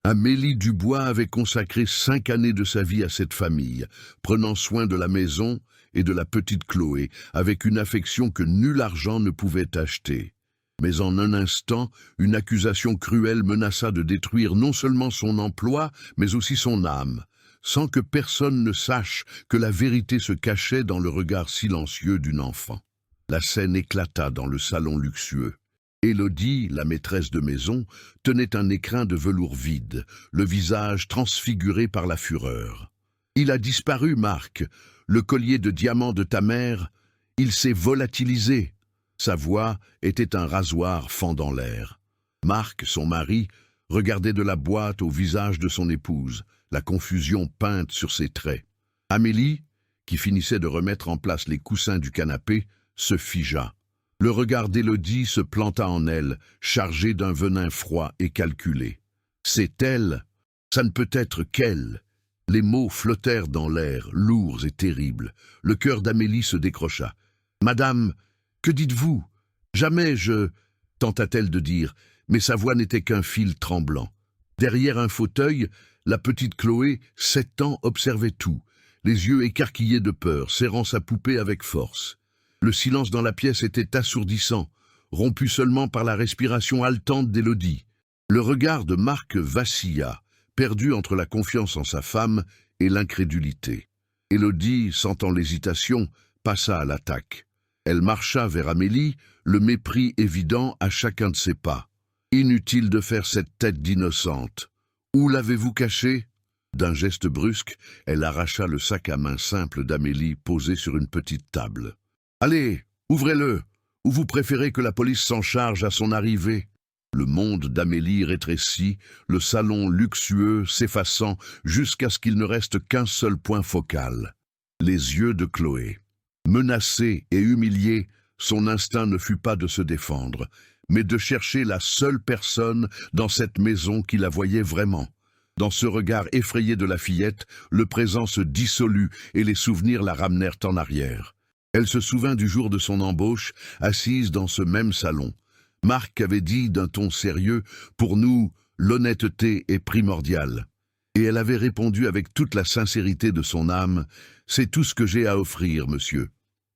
Amélie Dubois avait consacré 5 années de sa vie à cette famille, prenant soin de la maison et de la petite Chloé, avec une affection que nul argent ne pouvait acheter. Mais en un instant, une accusation cruelle menaça de détruire non seulement son emploi, mais aussi son âme, sans que personne ne sache que la vérité se cachait dans le regard silencieux d'une enfant. La scène éclata dans le salon luxueux. Élodie, la maîtresse de maison, tenait un écrin de velours vide, le visage transfiguré par la fureur. « Il a disparu, Marc. Le collier de diamants de ta mère, il s'est volatilisé. » Sa voix était un rasoir fendant l'air. Marc, son mari, regardait de la boîte au visage de son épouse, la confusion peinte sur ses traits. Amélie, qui finissait de remettre en place les coussins du canapé, se figea. Le regard d'Élodie se planta en elle, chargé d'un venin froid et calculé. « C'est elle, ça ne peut être qu'elle !» Les mots flottèrent dans l'air, lourds et terribles. Le cœur d'Amélie se décrocha. « Madame, que dites-vous ? Jamais je... » tenta-t-elle de dire, mais sa voix n'était qu'un fil tremblant. Derrière un fauteuil, la petite Chloé, 7 ans, observait tout, les yeux écarquillés de peur, serrant sa poupée avec force. Le silence dans la pièce était assourdissant, rompu seulement par la respiration haletante d'Élodie. Le regard de Marc vacilla, perdu entre la confiance en sa femme et l'incrédulité. Élodie, sentant l'hésitation, passa à l'attaque. Elle marcha vers Amélie, le mépris évident à chacun de ses pas. Inutile de faire cette tête d'innocente. Où l'avez-vous caché ? D'un geste brusque, elle arracha le sac à main simple d'Amélie posé sur une petite table. « Allez, ouvrez-le, ou vous préférez que la police s'en charge à son arrivée ?» Le monde d'Amélie rétrécit, le salon luxueux s'effaçant jusqu'à ce qu'il ne reste qu'un seul point focal. Les yeux de Chloé. Menacée et humiliée, son instinct ne fut pas de se défendre, mais de chercher la seule personne dans cette maison qui la voyait vraiment. Dans ce regard effrayé de la fillette, le présent se dissolut et les souvenirs la ramenèrent en arrière. Elle se souvint du jour de son embauche, assise dans ce même salon. Marc avait dit d'un ton sérieux « Pour nous, l'honnêteté est primordiale ». Et elle avait répondu avec toute la sincérité de son âme « C'est tout ce que j'ai à offrir, monsieur ».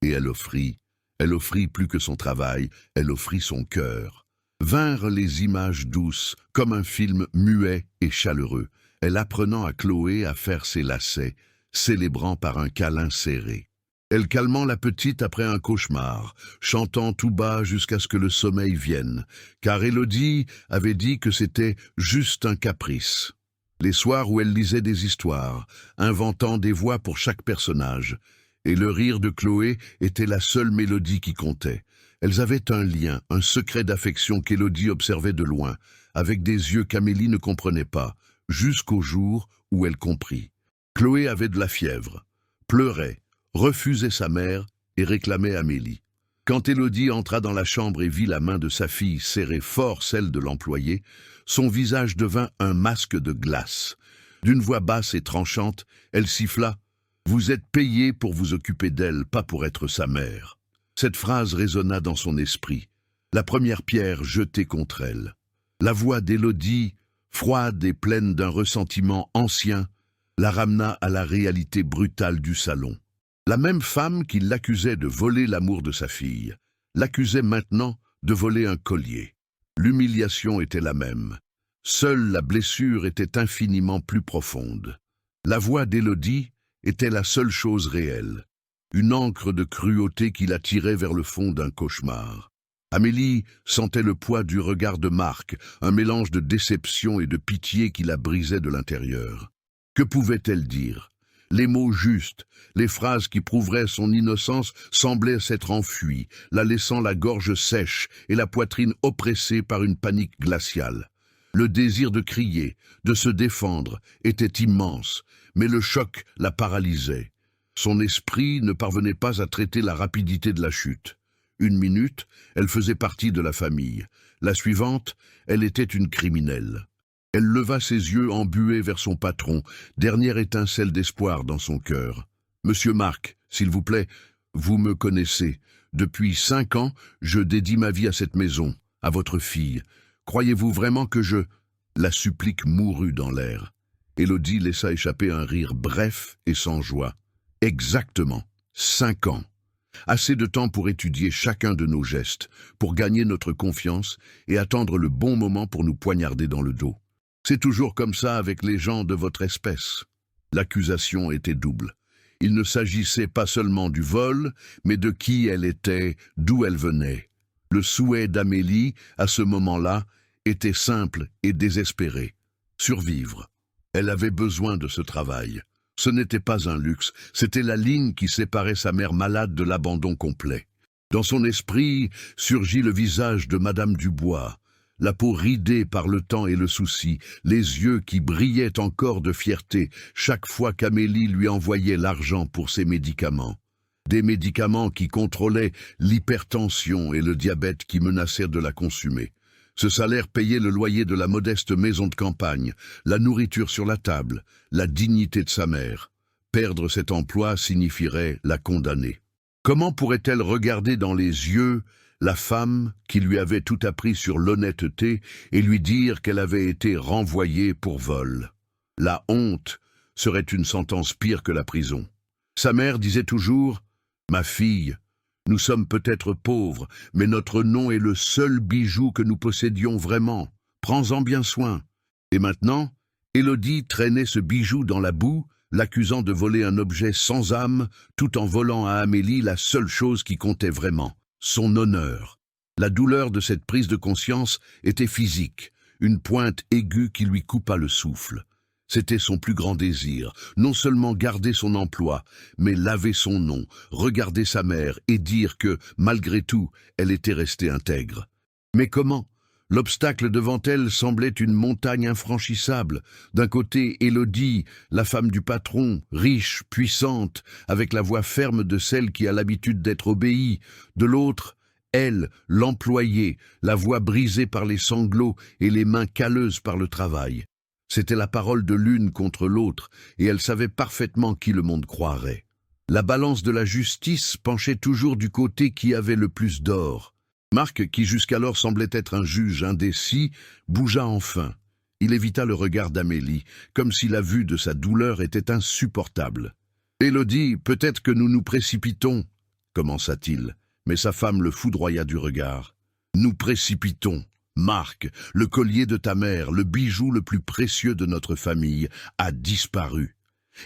Et elle offrit. Elle offrit plus que son travail, elle offrit son cœur. Vinrent les images douces, comme un film muet et chaleureux, elle apprenant à Chloé à faire ses lacets, célébrant par un câlin serré. Elle calmant la petite après un cauchemar, chantant tout bas jusqu'à ce que le sommeil vienne, car Élodie avait dit que c'était juste un caprice. Les soirs où elle lisait des histoires, inventant des voix pour chaque personnage, et le rire de Chloé était la seule mélodie qui comptait. Elles avaient un lien, un secret d'affection qu'Élodie observait de loin, avec des yeux qu'Amélie ne comprenait pas, jusqu'au jour où elle comprit. Chloé avait de la fièvre, pleurait, refusait sa mère et réclamait Amélie. Quand Élodie entra dans la chambre et vit la main de sa fille serrer fort celle de l'employé, son visage devint un masque de glace. D'une voix basse et tranchante, elle siffla « Vous êtes payé pour vous occuper d'elle, pas pour être sa mère ». Cette phrase résonna dans son esprit, la première pierre jetée contre elle. La voix d'Élodie, froide et pleine d'un ressentiment ancien, la ramena à la réalité brutale du salon. La même femme qui l'accusait de voler l'amour de sa fille, l'accusait maintenant de voler un collier. L'humiliation était la même. Seule la blessure était infiniment plus profonde. La voix d'Élodie était la seule chose réelle. Une encre de cruauté qui la tirait vers le fond d'un cauchemar. Amélie sentait le poids du regard de Marc, un mélange de déception et de pitié qui la brisait de l'intérieur. Que pouvait-elle dire ? Les mots justes, les phrases qui prouveraient son innocence semblaient s'être enfuies, la laissant la gorge sèche et la poitrine oppressée par une panique glaciale. Le désir de crier, de se défendre, était immense, mais le choc la paralysait. Son esprit ne parvenait pas à traiter la rapidité de la chute. Une minute, elle faisait partie de la famille. La suivante, elle était une criminelle. Elle leva ses yeux embués vers son patron, dernière étincelle d'espoir dans son cœur. « Monsieur Marc, s'il vous plaît, vous me connaissez. Depuis 5 ans, je dédie ma vie à cette maison, à votre fille. Croyez-vous vraiment que je... » La supplique mourut dans l'air. Élodie laissa échapper un rire bref et sans joie. Exactement, 5 ans. Assez de temps pour étudier chacun de nos gestes, pour gagner notre confiance et attendre le bon moment pour nous poignarder dans le dos. C'est toujours comme ça avec les gens de votre espèce. L'accusation était double. Il ne s'agissait pas seulement du vol, mais de qui elle était, d'où elle venait. Le souhait d'Amélie, à ce moment-là, était simple et désespéré. Survivre. Elle avait besoin de ce travail. Ce n'était pas un luxe, c'était la ligne qui séparait sa mère malade de l'abandon complet. Dans son esprit surgit le visage de Madame Dubois, la peau ridée par le temps et le souci, les yeux qui brillaient encore de fierté chaque fois qu'Amélie lui envoyait l'argent pour ses médicaments. Des médicaments qui contrôlaient l'hypertension et le diabète qui menaçaient de la consumer. Ce salaire payait le loyer de la modeste maison de campagne, la nourriture sur la table, la dignité de sa mère. Perdre cet emploi signifierait la condamner. Comment pourrait-elle regarder dans les yeux la femme qui lui avait tout appris sur l'honnêteté et lui dire qu'elle avait été renvoyée pour vol? La honte serait une sentence pire que la prison. Sa mère disait toujours « Ma fille, nous sommes peut-être pauvres, mais notre nom est le seul bijou que nous possédions vraiment. Prends-en bien soin. » Et maintenant, Élodie traînait ce bijou dans la boue, l'accusant de voler un objet sans âme, tout en volant à Amélie la seule chose qui comptait vraiment, son honneur. La douleur de cette prise de conscience était physique, une pointe aiguë qui lui coupa le souffle. C'était son plus grand désir, non seulement garder son emploi, mais laver son nom, regarder sa mère et dire que, malgré tout, elle était restée intègre. Mais comment? L'obstacle devant elle semblait une montagne infranchissable. D'un côté, Élodie, la femme du patron, riche, puissante, avec la voix ferme de celle qui a l'habitude d'être obéie. De l'autre, elle, l'employée, la voix brisée par les sanglots et les mains calleuses par le travail. C'était la parole de l'une contre l'autre, et elle savait parfaitement qui le monde croirait. La balance de la justice penchait toujours du côté qui avait le plus d'or. Marc, qui jusqu'alors semblait être un juge indécis, bougea enfin. Il évita le regard d'Amélie, comme si la vue de sa douleur était insupportable. « Élodie, peut-être que nous nous précipitons, » commença-t-il, mais sa femme le foudroya du regard. « Nous précipitons. Marc, le collier de ta mère, le bijou le plus précieux de notre famille, a disparu.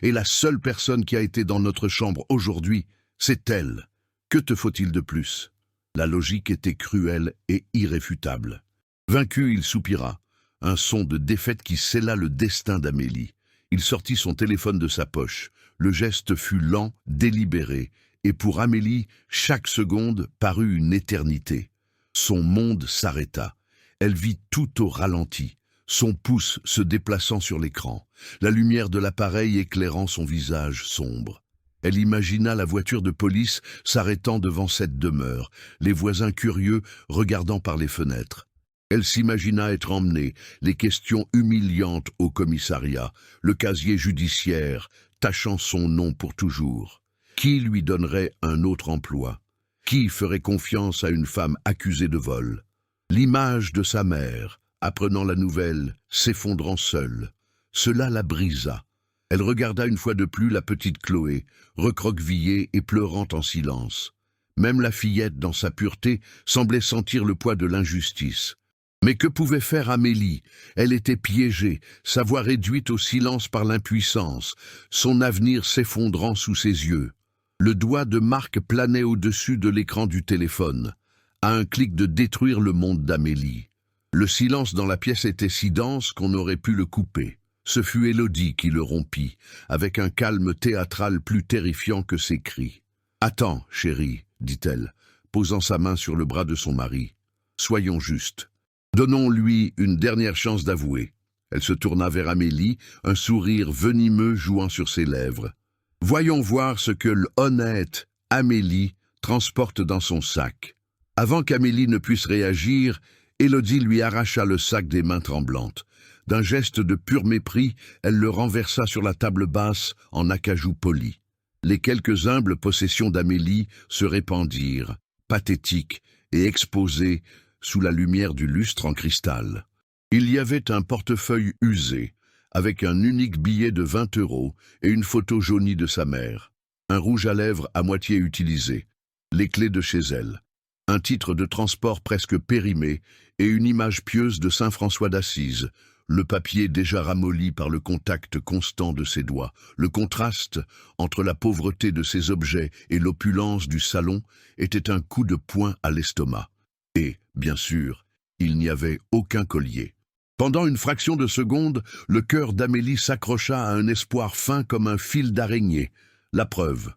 Et la seule personne qui a été dans notre chambre aujourd'hui, c'est elle. Que te faut-il de plus ?» La logique était cruelle et irréfutable. Vaincu, il soupira, un son de défaite qui scella le destin d'Amélie. Il sortit son téléphone de sa poche. Le geste fut lent, délibéré, et pour Amélie, chaque seconde parut une éternité. Son monde s'arrêta. Elle vit tout au ralenti, son pouce se déplaçant sur l'écran, la lumière de l'appareil éclairant son visage sombre. Elle imagina la voiture de police s'arrêtant devant cette demeure, les voisins curieux regardant par les fenêtres. Elle s'imagina être emmenée, les questions humiliantes au commissariat, le casier judiciaire, tachant son nom pour toujours. Qui lui donnerait un autre emploi? Qui ferait confiance à une femme accusée de vol? L'image de sa mère, apprenant la nouvelle, s'effondrant seule. Cela la brisa. Elle regarda une fois de plus la petite Chloé, recroquevillée et pleurant en silence. Même la fillette, dans sa pureté, semblait sentir le poids de l'injustice. Mais que pouvait faire Amélie? Elle était piégée, sa voix réduite au silence par l'impuissance, son avenir s'effondrant sous ses yeux. Le doigt de Marc planait au-dessus de l'écran du téléphone, à un clic de détruire le monde d'Amélie. Le silence dans la pièce était si dense qu'on aurait pu le couper. Ce fut Élodie qui le rompit, avec un calme théâtral plus terrifiant que ses cris. « Attends, chérie, dit-elle, posant sa main sur le bras de son mari. Soyons justes. Donnons-lui une dernière chance d'avouer. » Elle se tourna vers Amélie, un sourire venimeux jouant sur ses lèvres. « Voyons voir ce que l'honnête Amélie transporte dans son sac. » Avant qu'Amélie ne puisse réagir, Élodie lui arracha le sac des mains tremblantes. D'un geste de pur mépris, elle le renversa sur la table basse en acajou poli. Les quelques humbles possessions d'Amélie se répandirent, pathétiques et exposées, sous la lumière du lustre en cristal. Il y avait un portefeuille usé, avec un unique billet de 20 € et une photo jaunie de sa mère. Un rouge à lèvres à moitié utilisé, les clés de chez elle, un titre de transport presque périmé et une image pieuse de saint François d'Assise, le papier déjà ramolli par le contact constant de ses doigts. Le contraste entre la pauvreté de ces objets et l'opulence du salon était un coup de poing à l'estomac. Et, bien sûr, il n'y avait aucun collier. Pendant une fraction de seconde, le cœur d'Amélie s'accrocha à un espoir fin comme un fil d'araignée. La preuve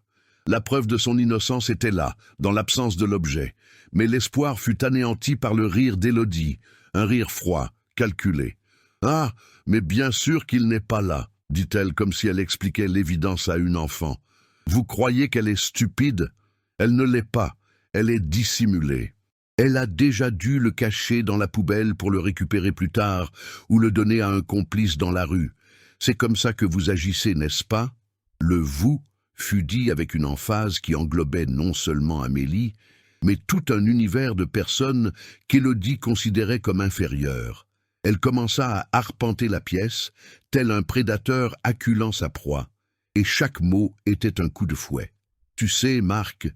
de son innocence était là, dans l'absence de l'objet. Mais l'espoir fut anéanti par le rire d'Élodie, un rire froid, calculé. « Ah, mais bien sûr qu'il n'est pas là », dit-elle comme si elle expliquait l'évidence à une enfant. « Vous croyez qu'elle est stupide? Elle ne l'est pas, elle est dissimulée. Elle a déjà dû le cacher dans la poubelle pour le récupérer plus tard ou le donner à un complice dans la rue. C'est comme ça que vous agissez, n'est-ce pas ?» Le « vous » fut dit avec une emphase qui englobait non seulement Amélie, mais tout un univers de personnes qu'Élodie considérait comme inférieures. Elle commença à arpenter la pièce, tel un prédateur acculant sa proie, et chaque mot était un coup de fouet. « Tu sais, Marc,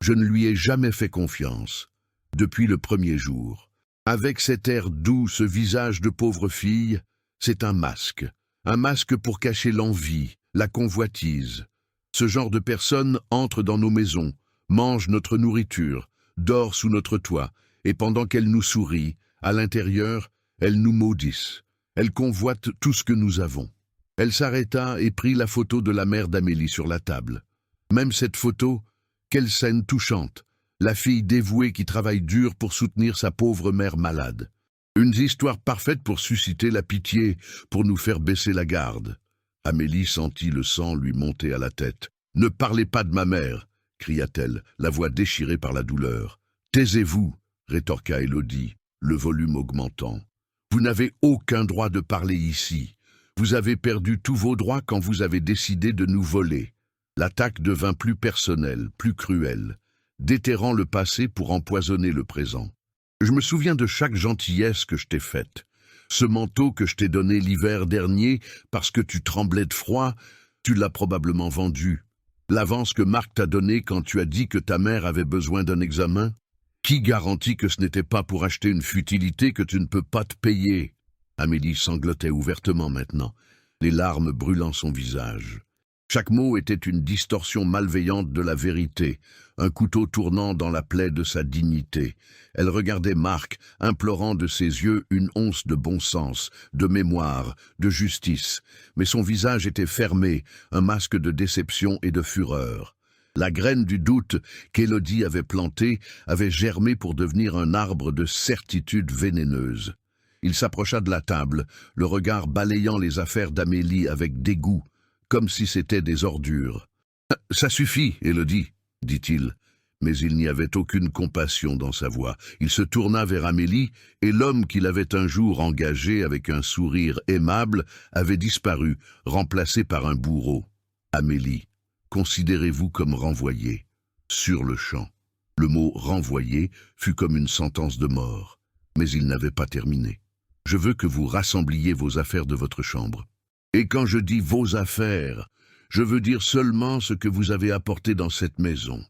je ne lui ai jamais fait confiance, depuis le premier jour. Avec cet air doux, ce visage de pauvre fille, c'est un masque pour cacher l'envie, la convoitise. Ce genre de personne entre dans nos maisons, mange notre nourriture, dort sous notre toit, et pendant qu'elle nous sourit, à l'intérieur, elle nous maudissent. Elle convoite tout ce que nous avons. » Elle s'arrêta et prit la photo de la mère d'Amélie sur la table. Même cette photo, quelle scène touchante, la fille dévouée qui travaille dur pour soutenir sa pauvre mère malade. Une histoire parfaite pour susciter la pitié, pour nous faire baisser la garde. Amélie sentit le sang lui monter à la tête. « Ne parlez pas de ma mère !» cria-t-elle, la voix déchirée par la douleur. « Taisez-vous !» rétorqua Élodie, le volume augmentant. « Vous n'avez aucun droit de parler ici. Vous avez perdu tous vos droits quand vous avez décidé de nous voler. » L'attaque devint plus personnelle, plus cruelle, déterrant le passé pour empoisonner le présent. « Je me souviens de chaque gentillesse que je t'ai faite. Ce manteau que je t'ai donné l'hiver dernier parce que tu tremblais de froid, tu l'as probablement vendu. L'avance que Marc t'a donnée quand tu as dit que ta mère avait besoin d'un examen, qui garantit que ce n'était pas pour acheter une futilité que tu ne peux pas te payer ?» Amélie sanglotait ouvertement maintenant, les larmes brûlant son visage. Chaque mot était une distorsion malveillante de la vérité, un couteau tournant dans la plaie de sa dignité. Elle regardait Marc, implorant de ses yeux une once de bon sens, de mémoire, de justice. Mais son visage était fermé, un masque de déception et de fureur. La graine du doute qu'Élodie avait plantée avait germé pour devenir un arbre de certitude vénéneuse. Il s'approcha de la table, le regard balayant les affaires d'Amélie avec dégoût, comme si c'était des ordures. « Ça suffit, Élodie, » dit-il, mais il n'y avait aucune compassion dans sa voix. Il se tourna vers Amélie, et l'homme qu'il avait un jour engagé avec un sourire aimable avait disparu, remplacé par un bourreau. « Amélie, considérez-vous comme renvoyée. » Sur le champ. Le mot « renvoyé » fut comme une sentence de mort, mais il n'avait pas terminé. « Je veux que vous rassembliez vos affaires de votre chambre. Et quand je dis vos affaires, je veux dire seulement ce que vous avez apporté dans cette maison.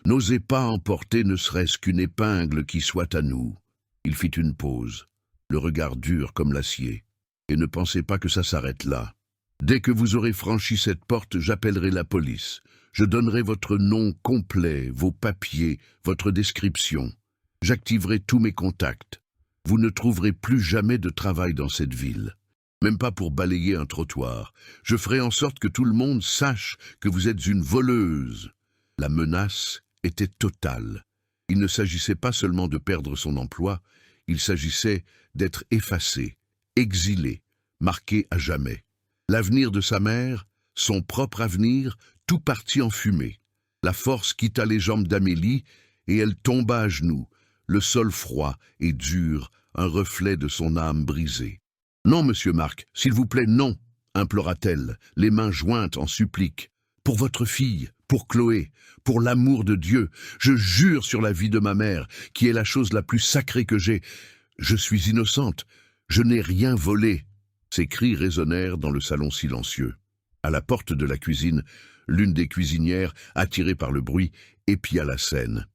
N'osez pas emporter ne serait-ce qu'une épingle qui soit à nous. » Il fit une pause, le regard dur comme l'acier. « Et ne pensez pas que ça s'arrête là. Dès que vous aurez franchi cette porte, j'appellerai la police. Je donnerai votre nom complet, vos papiers, votre description. J'activerai tous mes contacts. Vous ne trouverez plus jamais de travail dans cette ville. Même pas pour balayer un trottoir. Je ferai en sorte que tout le monde sache que vous êtes une voleuse. » La menace était totale. Il ne s'agissait pas seulement de perdre son emploi, il s'agissait d'être effacé, exilé, marqué à jamais. L'avenir de sa mère, son propre avenir, tout partit en fumée. La force quitta les jambes d'Amélie et elle tomba à genoux, le sol froid et dur, un reflet de son âme brisée. « Non, monsieur Marc, s'il vous plaît, non !» implora-t-elle, les mains jointes en supplique. « Pour votre fille, pour Chloé, pour l'amour de Dieu, je jure sur la vie de ma mère, qui est la chose la plus sacrée que j'ai. Je suis innocente, Je n'ai rien volé !» Ces cris résonnèrent dans le salon silencieux. À la porte de la cuisine, l'une des cuisinières, attirée par le bruit, épia la scène.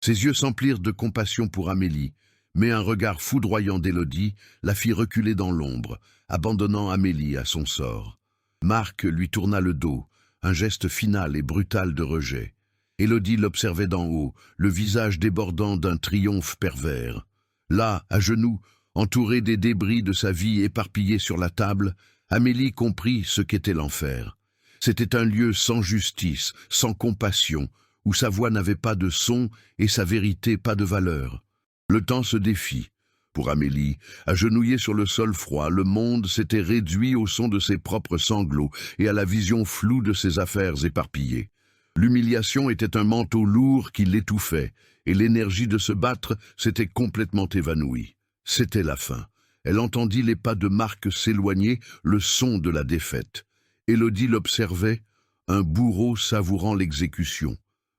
Ses yeux s'emplirent de compassion pour Amélie, mais un regard foudroyant d'Élodie la fit reculer dans l'ombre, abandonnant Amélie à son sort. Marc lui tourna le dos, un geste final et brutal de rejet. Élodie l'observait d'en haut, le visage débordant d'un triomphe pervers. Là, à genoux, entourée des débris de sa vie éparpillés sur la table, Amélie comprit ce qu'était l'enfer. C'était un lieu sans justice, sans compassion, où sa voix n'avait pas de son et sa vérité pas de valeur. Le temps se défit. Pour Amélie, agenouillée sur le sol froid, le monde s'était réduit au son de ses propres sanglots et à la vision floue de ses affaires éparpillées. L'humiliation était un manteau lourd qui l'étouffait, et l'énergie de se battre s'était complètement évanouie. C'était la fin. Elle entendit les pas de Marc s'éloigner, le son de la défaite. Élodie l'observait, un bourreau savourant l'exécution.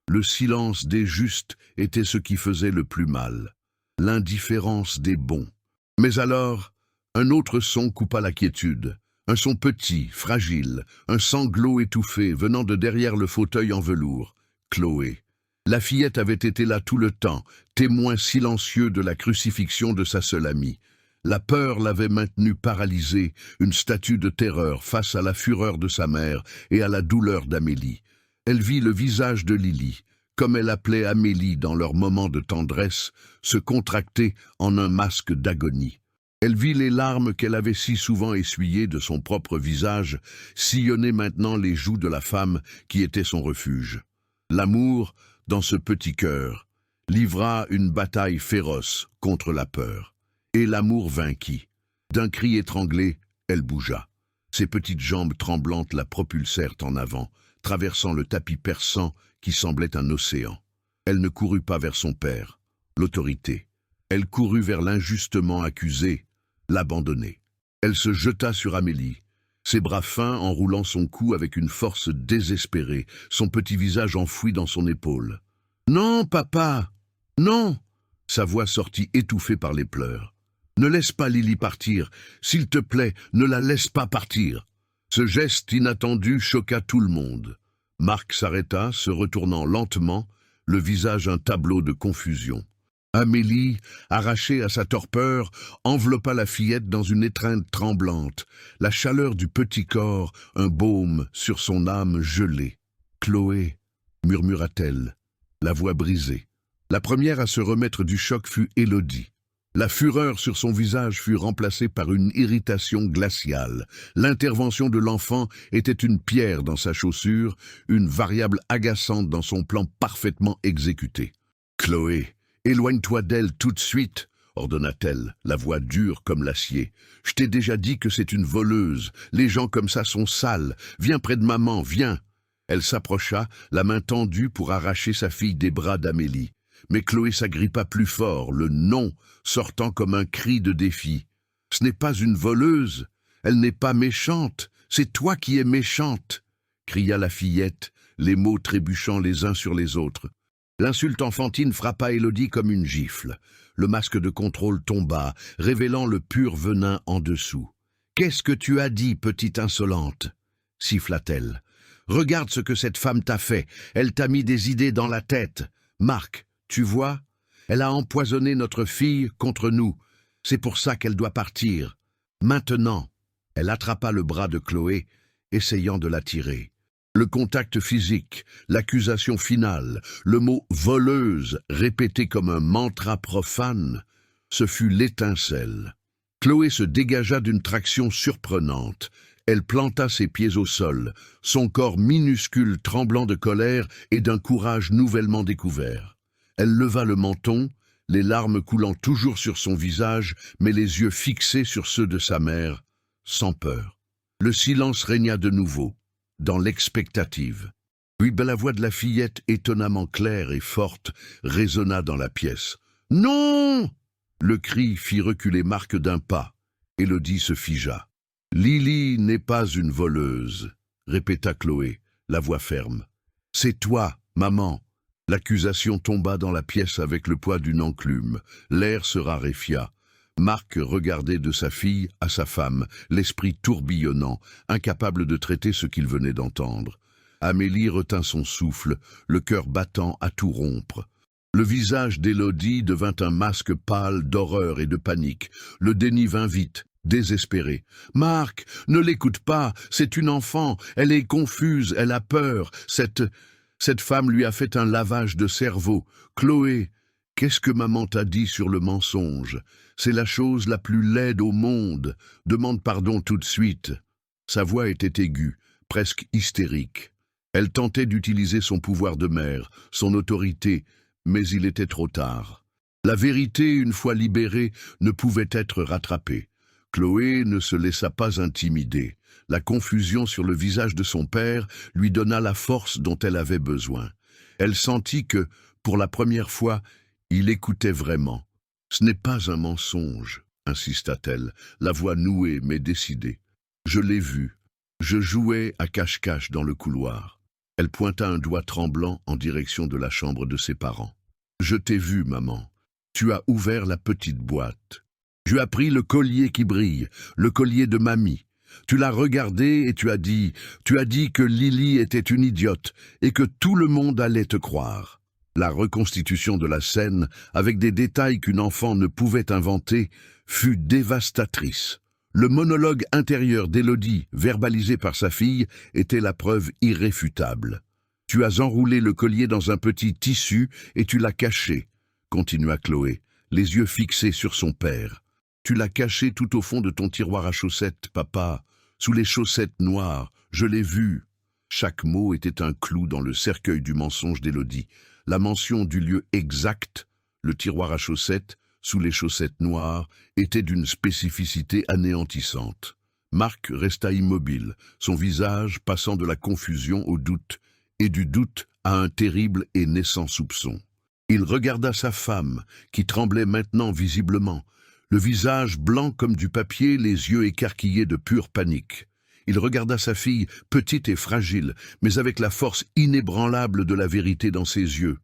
Le silence des justes était ce qui faisait le plus mal. L'indifférence des bons. Mais alors, un autre son coupa la quiétude. Un son petit, fragile, un sanglot étouffé venant de derrière le fauteuil en velours. Chloé. La fillette avait été là tout le temps, témoin silencieux de la crucifixion de sa seule amie. La peur l'avait maintenue paralysée, une statue de terreur face à la fureur de sa mère et à la douleur d'Amélie. Elle vit le visage de Lily, comme elle appelait Amélie dans leurs moments de tendresse, se contracter en un masque d'agonie. Elle vit les larmes qu'elle avait si souvent essuyées de son propre visage sillonner maintenant les joues de la femme qui était son refuge. L'amour, dans ce petit cœur, livra une bataille féroce contre la peur. Et l'amour vainquit. D'un cri étranglé, elle bougea. Ses petites jambes tremblantes la propulsèrent en avant, traversant le tapis perçant qui semblait un océan. Elle ne courut pas vers son père, l'autorité. Elle courut vers l'injustement accusé, l'abandonné. Elle se jeta sur Amélie, ses bras fins enroulant son cou avec une force désespérée, son petit visage enfoui dans son épaule. « Non, papa, non !» Sa voix sortit étouffée par les pleurs. « Ne laisse pas Lily partir, s'il te plaît, ne la laisse pas partir !» Ce geste inattendu choqua tout le monde. Marc s'arrêta, se retournant lentement, le visage un tableau de confusion. Amélie, arrachée à sa torpeur, enveloppa la fillette dans une étreinte tremblante, la chaleur du petit corps, un baume sur son âme gelée. « Chloé !» murmura-t-elle, la voix brisée. La première à se remettre du choc fut Élodie. La fureur sur son visage fut remplacée par une irritation glaciale. L'intervention de l'enfant était une pierre dans sa chaussure, une variable agaçante dans son plan parfaitement exécuté. « Chloé, éloigne-toi d'elle tout de suite !» ordonna-t-elle, la voix dure comme l'acier. « Je t'ai déjà dit que c'est une voleuse. Les gens comme ça sont sales. Viens près de maman, viens !» Elle s'approcha, la main tendue pour arracher sa fille des bras d'Amélie. Mais Chloé s'agrippa plus fort, le « non » sortant comme un cri de défi. « Ce n'est pas une voleuse, elle n'est pas méchante, c'est toi qui es méchante !» cria la fillette, les mots trébuchant les uns sur les autres. L'insulte enfantine frappa Élodie comme une gifle. Le masque de contrôle tomba, révélant le pur venin en dessous. « Qu'est-ce que tu as dit, petite insolente ?» siffla-t-elle. « Regarde ce que cette femme t'a fait, elle t'a mis des idées dans la tête. Marc, tu vois, elle a empoisonné notre fille contre nous. C'est pour ça qu'elle doit partir. Maintenant, » elle attrapa le bras de Chloé, essayant de la tirer. Le contact physique, l'accusation finale, le mot « voleuse » répété comme un mantra profane, ce fut l'étincelle. Chloé se dégagea d'une traction surprenante. Elle planta ses pieds au sol, son corps minuscule tremblant de colère et d'un courage nouvellement découvert. Elle leva le menton, les larmes coulant toujours sur son visage, mais les yeux fixés sur ceux de sa mère, sans peur. Le silence régna de nouveau, dans l'expectative. Puis la voix de la fillette, étonnamment claire et forte, résonna dans la pièce. « Non !» Le cri fit reculer Marc d'un pas. Élodie se figea. « Lily n'est pas une voleuse », répéta Chloé, la voix ferme. « C'est toi, maman !» L'accusation tomba dans la pièce avec le poids d'une enclume. L'air se raréfia. Marc regardait de sa fille à sa femme, l'esprit tourbillonnant, incapable de traiter ce qu'il venait d'entendre. Amélie retint son souffle, le cœur battant à tout rompre. Le visage d'Élodie devint un masque pâle d'horreur et de panique. Le déni vint vite, désespéré. « Marc, ne l'écoute pas, c'est une enfant, elle est confuse, elle a peur. Cette femme lui a fait un lavage de cerveau. Chloé, qu'est-ce que maman t'a dit sur le mensonge? C'est la chose la plus laide au monde. Demande pardon tout de suite. » Sa voix était aiguë, presque hystérique. Elle tentait d'utiliser son pouvoir de mère, son autorité, mais il était trop tard. La vérité, une fois libérée, ne pouvait être rattrapée. Chloé ne se laissa pas intimider. La confusion sur le visage de son père lui donna la force dont elle avait besoin. Elle sentit que, pour la première fois, il écoutait vraiment. « Ce n'est pas un mensonge, » insista-t-elle, la voix nouée mais décidée. « Je l'ai vu. Je jouais à cache-cache dans le couloir. » Elle pointa un doigt tremblant en direction de la chambre de ses parents. « Je t'ai vu, maman. Tu as ouvert la petite boîte. Tu as pris le collier qui brille, le collier de mamie. Tu l'as regardé et tu as dit que Lily était une idiote et que tout le monde allait te croire. » La reconstitution de la scène, avec des détails qu'une enfant ne pouvait inventer, fut dévastatrice. Le monologue intérieur d'Élodie, verbalisé par sa fille, était la preuve irréfutable. « Tu as enroulé le collier dans un petit tissu et tu l'as caché, » continua Chloé, les yeux fixés sur son père. « Tu l'as caché tout au fond de ton tiroir à chaussettes, papa, sous les chaussettes noires, je l'ai vu. » Chaque mot était un clou dans le cercueil du mensonge d'Élodie. La mention du lieu exact, le tiroir à chaussettes, sous les chaussettes noires, était d'une spécificité anéantissante. Marc resta immobile, son visage passant de la confusion au doute, et du doute à un terrible et naissant soupçon. Il regarda sa femme, qui tremblait maintenant visiblement, le visage blanc comme du papier, les yeux écarquillés de pure panique. Il regarda sa fille, petite et fragile, mais avec la force inébranlable de la vérité dans ses yeux.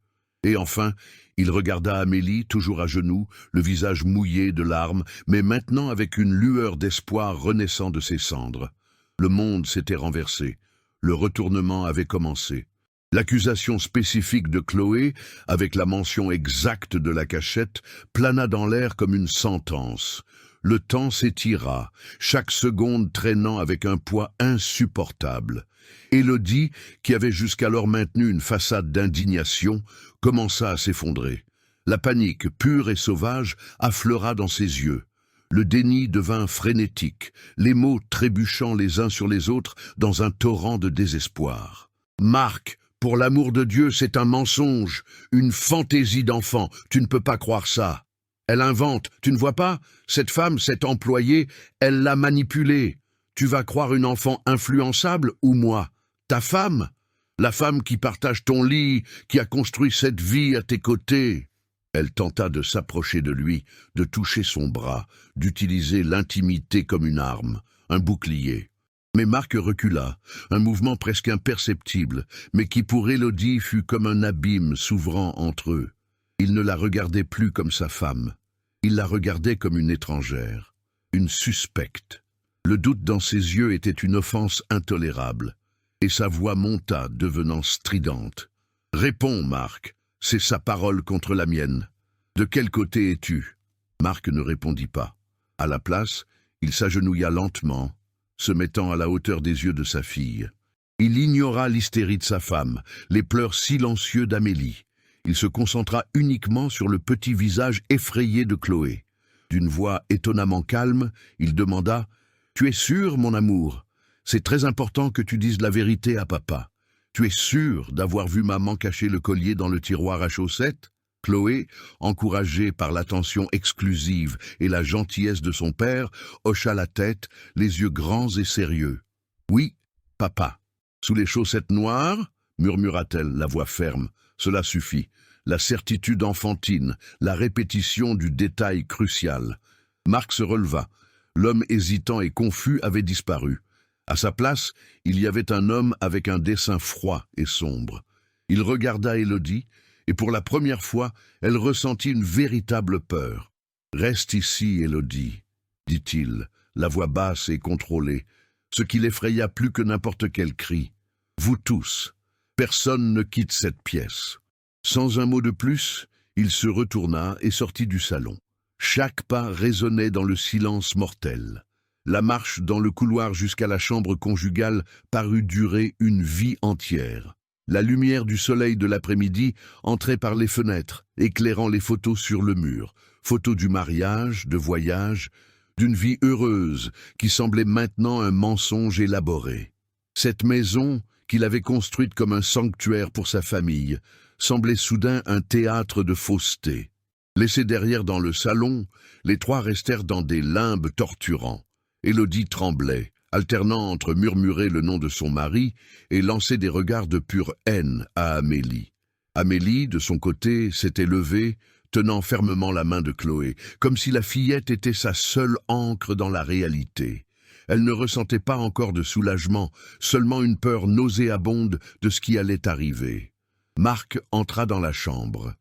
Et enfin, il regarda Amélie, toujours à genoux, le visage mouillé de larmes, mais maintenant avec une lueur d'espoir renaissant de ses cendres. Le monde s'était renversé. Le retournement avait commencé. L'accusation spécifique de Chloé, avec la mention exacte de la cachette, plana dans l'air comme une sentence. Le temps s'étira, chaque seconde traînant avec un poids insupportable. Élodie, qui avait jusqu'alors maintenu une façade d'indignation, commença à s'effondrer. La panique, pure et sauvage, affleura dans ses yeux. Le déni devint frénétique, les mots trébuchant les uns sur les autres dans un torrent de désespoir. « Marc, pour l'amour de Dieu, c'est un mensonge, une fantaisie d'enfant, tu ne peux pas croire ça. Elle invente, tu ne vois pas? Cette femme, cette employée, elle l'a manipulée. Tu vas croire une enfant influençable ou moi? Ta femme? La femme qui partage ton lit, qui a construit cette vie à tes côtés. » Elle tenta de s'approcher de lui, de toucher son bras, d'utiliser l'intimité comme une arme, un bouclier. Mais Marc recula, un mouvement presque imperceptible, mais qui pour Élodie fut comme un abîme s'ouvrant entre eux. Il ne la regardait plus comme sa femme. Il la regardait comme une étrangère, une suspecte. Le doute dans ses yeux était une offense intolérable, et sa voix monta, devenant stridente. « Réponds, Marc, c'est sa parole contre la mienne. De quel côté es-tu » Marc ne répondit pas. À la place, il s'agenouilla lentement, se mettant à la hauteur des yeux de sa fille. Il ignora l'hystérie de sa femme, les pleurs silencieux d'Amélie. Il se concentra uniquement sur le petit visage effrayé de Chloé. D'une voix étonnamment calme, il demanda « Tu es sûr, mon amour? C'est très important que tu dises la vérité à papa. Tu es sûr d'avoir vu maman cacher le collier dans le tiroir à chaussettes ?» Chloé, encouragée par l'attention exclusive et la gentillesse de son père, hocha la tête, les yeux grands et sérieux. « Oui, papa. »« Sous les chaussettes noires ?» murmura-t-elle, la voix ferme. « Cela suffit. La certitude enfantine, la répétition du détail crucial. » Marc se releva. L'homme hésitant et confus avait disparu. À sa place, il y avait un homme avec un dessin froid et sombre. Il regarda Élodie, et pour la première fois, elle ressentit une véritable peur. Reste ici, Élodie, dit-il, la voix basse et contrôlée, ce qui l'effraya plus que n'importe quel cri. Vous tous, personne ne quitte cette pièce. Sans un mot de plus, il se retourna et sortit du salon. Chaque pas résonnait dans le silence mortel. La marche dans le couloir jusqu'à la chambre conjugale parut durer une vie entière. La lumière du soleil de l'après-midi entrait par les fenêtres, éclairant les photos sur le mur. Photos du mariage, de voyage, d'une vie heureuse qui semblait maintenant un mensonge élaboré. Cette maison, qu'il avait construite comme un sanctuaire pour sa famille, semblait soudain un théâtre de fausseté. Laissés derrière dans le salon, les trois restèrent dans des limbes torturants. Élodie tremblait, alternant entre murmurer le nom de son mari et lancer des regards de pure haine à Amélie. Amélie, de son côté, s'était levée, tenant fermement la main de Chloé, comme si la fillette était sa seule ancre dans la réalité. Elle ne ressentait pas encore de soulagement, seulement une peur nauséabonde de ce qui allait arriver. Marc entra dans la chambre.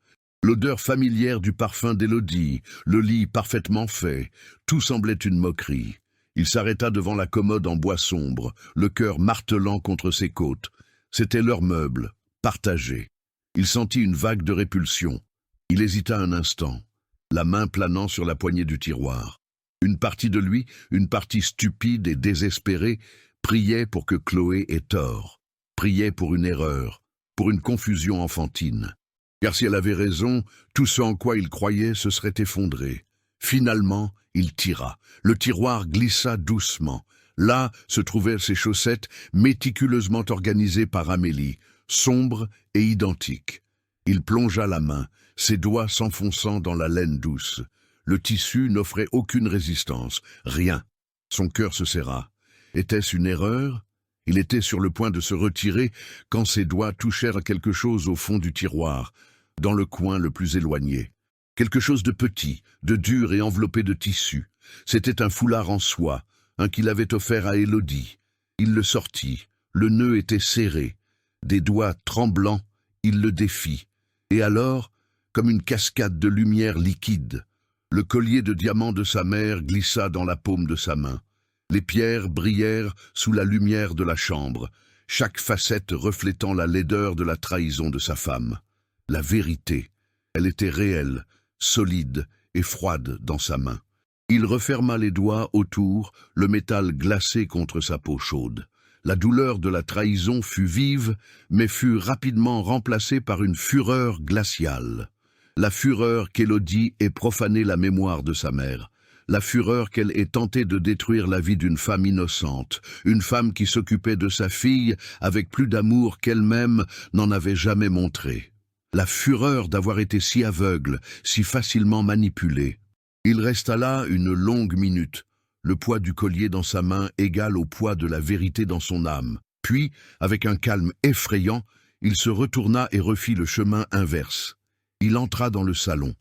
L'odeur familière du parfum d'Élodie, le lit parfaitement fait, tout semblait une moquerie. Il s'arrêta devant la commode en bois sombre, le cœur martelant contre ses côtes. C'était leur meuble, partagé. Il sentit une vague de répulsion. Il hésita un instant, la main planant sur la poignée du tiroir. Une partie de lui, une partie stupide et désespérée, priait pour que Chloé ait tort, priait pour une erreur, pour une confusion enfantine. Car si elle avait raison, tout ce en quoi il croyait se serait effondré. Finalement, il tira. Le tiroir glissa doucement. Là se trouvaient ses chaussettes méticuleusement organisées par Amélie, sombres et identiques. Il plongea la main, ses doigts s'enfonçant dans la laine douce. Le tissu n'offrait aucune résistance, rien. Son cœur se serra. Était-ce une erreur? Il était sur le point de se retirer quand ses doigts touchèrent quelque chose au fond du tiroir, dans le coin le plus éloigné. Quelque chose de petit, de dur et enveloppé de tissu. C'était un foulard en soie, un qu'il avait offert à Élodie. Il le sortit, le nœud était serré. Des doigts tremblants, il le défit. Et alors, comme une cascade de lumière liquide, le collier de diamants de sa mère glissa dans la paume de sa main. Les pierres brillèrent sous la lumière de la chambre, chaque facette reflétant la laideur de la trahison de sa femme. La vérité, elle était réelle, solide et froide dans sa main. Il referma les doigts autour, le métal glacé contre sa peau chaude. La douleur de la trahison fut vive, mais fut rapidement remplacée par une fureur glaciale. La fureur qu'Élodie ait profané la mémoire de sa mère. La fureur qu'elle ait tenté de détruire la vie d'une femme innocente, une femme qui s'occupait de sa fille avec plus d'amour qu'elle-même n'en avait jamais montré. La fureur d'avoir été si aveugle, si facilement manipulée. Il resta là une longue minute, le poids du collier dans sa main égal au poids de la vérité dans son âme. Puis, avec un calme effrayant, il se retourna et refit le chemin inverse. Il entra dans le salon.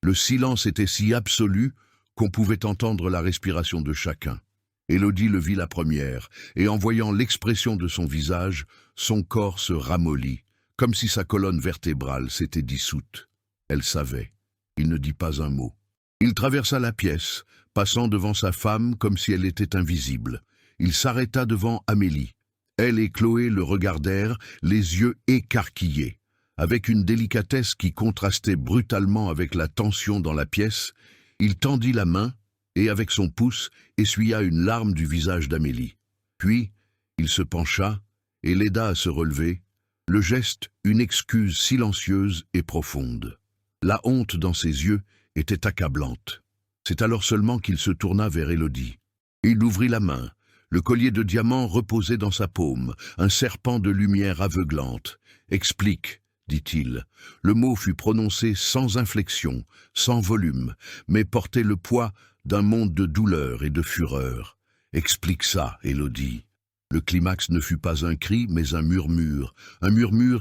Le silence était si absolu qu'on pouvait entendre la respiration de chacun. Élodie le vit la première, et en voyant l'expression de son visage, son corps se ramollit, comme si sa colonne vertébrale s'était dissoute. Elle savait. Il ne dit pas un mot. Il traversa la pièce, passant devant sa femme comme si elle était invisible. Il s'arrêta devant Amélie. Elle et Chloé le regardèrent, les yeux écarquillés. Avec une délicatesse qui contrastait brutalement avec la tension dans la pièce, il tendit la main et, avec son pouce, essuya une larme du visage d'Amélie. Puis, il se pencha et l'aida à se relever, le geste une excuse silencieuse et profonde. La honte dans ses yeux était accablante. C'est alors seulement qu'il se tourna vers Élodie. Il ouvrit la main. Le collier de diamants reposait dans sa paume, un serpent de lumière aveuglante. « Explique », dit-il. Le mot fut prononcé sans inflexion, sans volume, mais portait le poids d'un monde de douleur et de fureur. « Explique ça, Élodie ». Le climax ne fut pas un cri, mais un murmure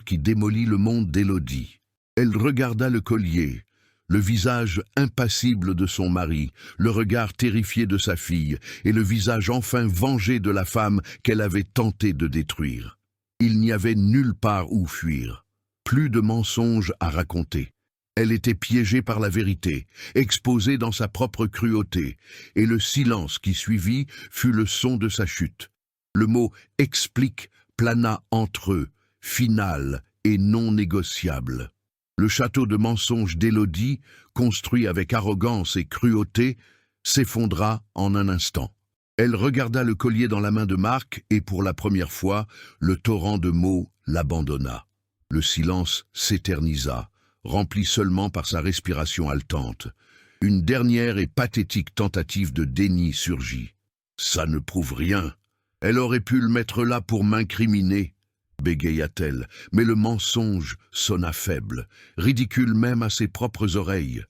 qui démolit le monde d'Élodie. Elle regarda le collier, le visage impassible de son mari, le regard terrifié de sa fille, et le visage enfin vengé de la femme qu'elle avait tenté de détruire. Il n'y avait nulle part où fuir, plus de mensonges à raconter. Elle était piégée par la vérité, exposée dans sa propre cruauté, et le silence qui suivit fut le son de sa chute. Le mot « explique » plana entre eux, final et non négociable. Le château de mensonges d'Élodie, construit avec arrogance et cruauté, s'effondra en un instant. Elle regarda le collier dans la main de Marc et pour la première fois, le torrent de mots l'abandonna. Le silence s'éternisa, rempli seulement par sa respiration haletante. Une dernière et pathétique tentative de déni surgit. « Ça ne prouve rien. Elle aurait pu le mettre là pour m'incriminer. » bégaya-t-elle, mais le mensonge sonna faible, ridicule même à ses propres oreilles.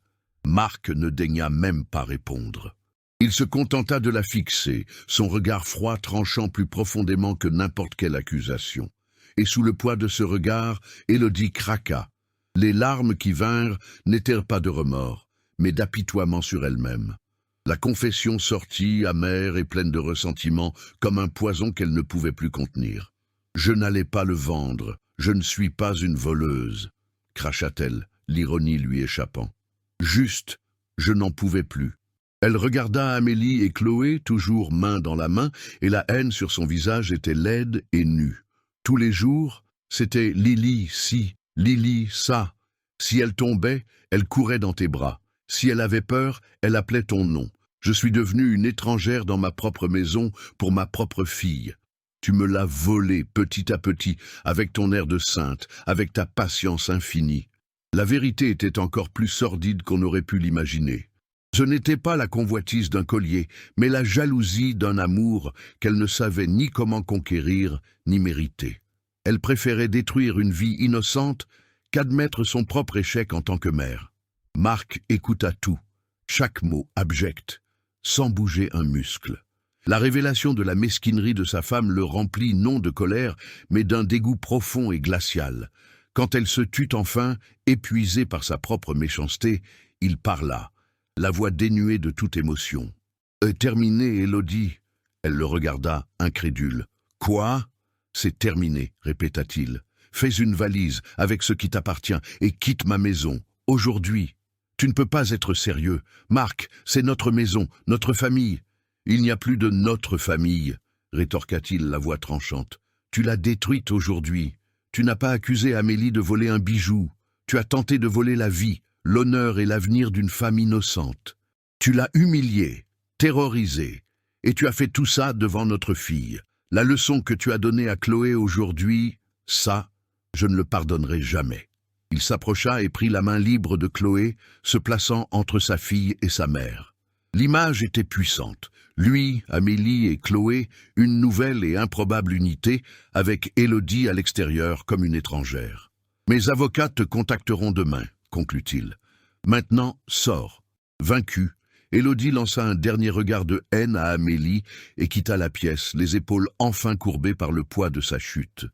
Marc ne daigna même pas répondre. Il se contenta de la fixer, son regard froid tranchant plus profondément que n'importe quelle accusation. Et sous le poids de ce regard, Élodie craqua. Les larmes qui vinrent n'étaient pas de remords, mais d'apitoiement sur elle-même. La confession sortit, amère et pleine de ressentiment, comme un poison qu'elle ne pouvait plus contenir. « Je n'allais pas le vendre, je ne suis pas une voleuse », cracha-t-elle, l'ironie lui échappant. « Juste, je n'en pouvais plus. » Elle regarda Amélie et Chloé, toujours main dans la main, et la haine sur son visage était laide et nue. Tous les jours, c'était « Lily, ci, Lily, ça ». Si elle tombait, elle courait dans tes bras. Si elle avait peur, elle appelait ton nom. Je suis devenue une étrangère dans ma propre maison pour ma propre fille. Tu me l'as volée petit à petit, avec ton air de sainte, avec ta patience infinie. La vérité était encore plus sordide qu'on aurait pu l'imaginer. Ce n'était pas la convoitise d'un collier, mais la jalousie d'un amour qu'elle ne savait ni comment conquérir, ni mériter. Elle préférait détruire une vie innocente qu'admettre son propre échec en tant que mère. Marc écouta tout, chaque mot abject, sans bouger un muscle. La révélation de la mesquinerie de sa femme le remplit non de colère, mais d'un dégoût profond et glacial. Quand elle se tut enfin, épuisée par sa propre méchanceté, il parla, la voix dénuée de toute émotion. « Terminé, Élodie ?» Elle le regarda, incrédule. « Quoi ?»« C'est terminé, » répéta-t-il. « Fais une valise avec ce qui t'appartient et quitte ma maison, aujourd'hui. Tu ne peux pas être sérieux. Marc, c'est notre maison, notre famille. » « Il n'y a plus de notre famille, » rétorqua-t-il la voix tranchante. « Tu l'as détruite aujourd'hui. Tu n'as pas accusé Amélie de voler un bijou. Tu as tenté de voler la vie, l'honneur et l'avenir d'une femme innocente. Tu l'as humiliée, terrorisée, et tu as fait tout ça devant notre fille. La leçon que tu as donnée à Chloé aujourd'hui, ça, je ne le pardonnerai jamais. » Il s'approcha et prit la main libre de Chloé, se plaçant entre sa fille et sa mère. L'image était puissante. Lui, Amélie et Chloé, une nouvelle et improbable unité, avec Élodie à l'extérieur comme une étrangère. « Mes avocats te contacteront demain, » conclut-il. « Maintenant, sors. » Vaincue, Élodie lança un dernier regard de haine à Amélie et quitta la pièce, les épaules enfin courbées par le poids de sa chute.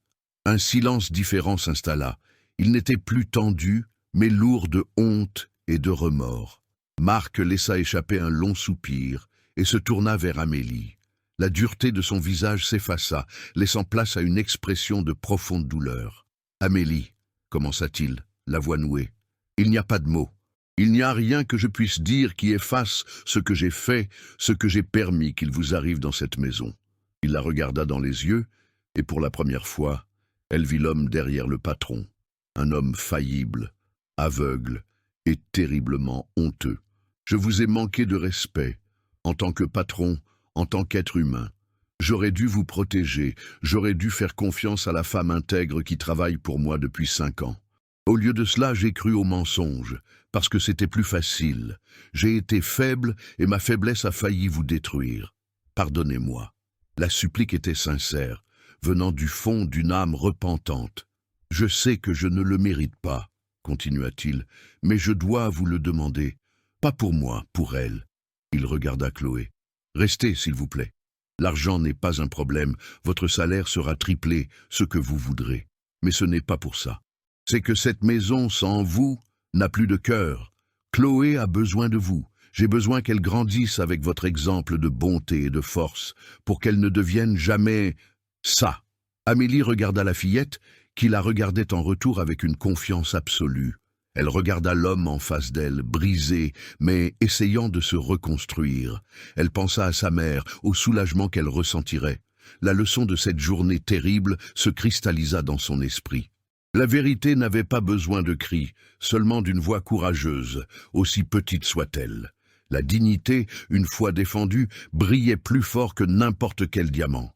Un silence différent s'installa. Il n'était plus tendu, mais lourd de honte et de remords. Marc laissa échapper un long soupir et se tourna vers Amélie. La dureté de son visage s'effaça, laissant place à une expression de profonde douleur. « Amélie, » commença-t-il, la voix nouée, « il n'y a pas de mots. Il n'y a rien que je puisse dire qui efface ce que j'ai fait, ce que j'ai permis qu'il vous arrive dans cette maison. » Il la regarda dans les yeux, et pour la première fois, elle vit l'homme derrière le patron, un homme faillible, aveugle et terriblement honteux. « Je vous ai manqué de respect. En tant que patron, en tant qu'être humain, j'aurais dû vous protéger, j'aurais dû faire confiance à la femme intègre qui travaille pour moi depuis 5 ans. Au lieu de cela, j'ai cru au mensonge, parce que c'était plus facile. J'ai été faible et ma faiblesse a failli vous détruire. Pardonnez-moi. » La supplique était sincère, venant du fond d'une âme repentante. « Je sais que je ne le mérite pas, » continua-t-il, « mais je dois vous le demander, pas pour moi, pour elle. » Il regarda Chloé. « Restez, s'il vous plaît. L'argent n'est pas un problème, votre salaire sera triplé, ce que vous voudrez. Mais ce n'est pas pour ça. C'est que cette maison, sans vous, n'a plus de cœur. Chloé a besoin de vous. J'ai besoin qu'elle grandisse avec votre exemple de bonté et de force, pour qu'elle ne devienne jamais ça. » Amélie regarda la fillette, qui la regardait en retour avec une confiance absolue. Elle regarda l'homme en face d'elle, brisé, mais essayant de se reconstruire. Elle pensa à sa mère, au soulagement qu'elle ressentirait. La leçon de cette journée terrible se cristallisa dans son esprit. La vérité n'avait pas besoin de cris, seulement d'une voix courageuse, aussi petite soit-elle. La dignité, une fois défendue, brillait plus fort que n'importe quel diamant.